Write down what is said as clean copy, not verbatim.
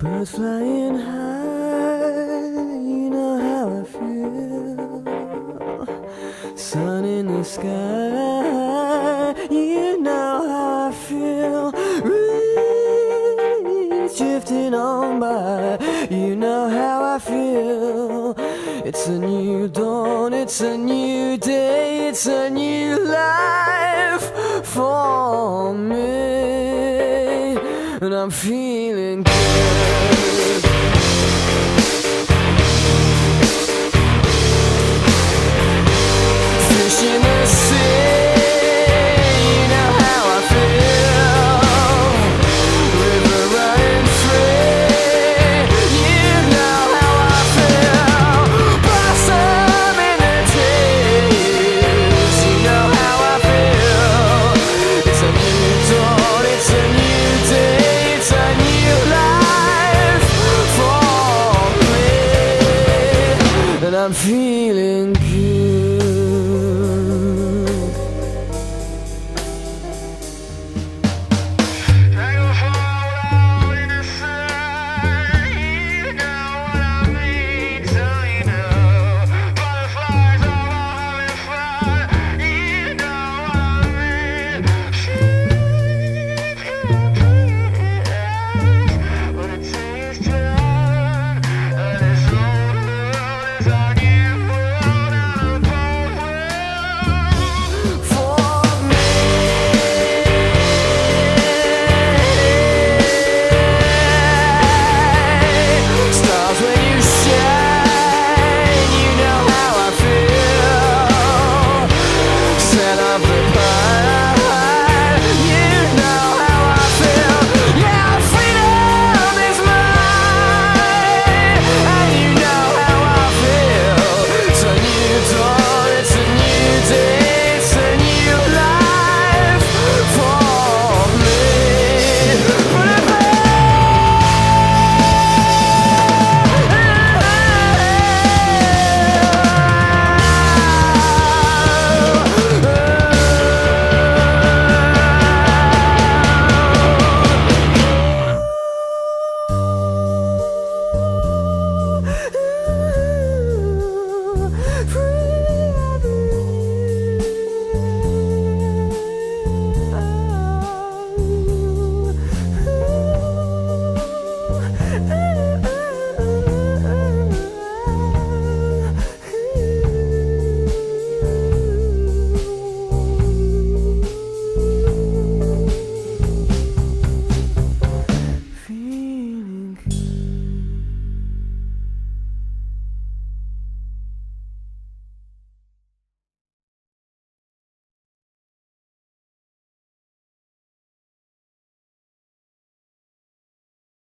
Birds flying high, you know how I feel. Sun in the sky, you know how I feel. Breeze drifting on by, you know how I feel. It's a new dawn, it's a new day, it's a new life for me, and I'm feeling good. Fish in the sea, you know how I feel. River running free, you know how I feel. Blossom in the trees, you know how I feel. It's a new dawn, it's a new day, it's a new life for me, and I'm feeling good.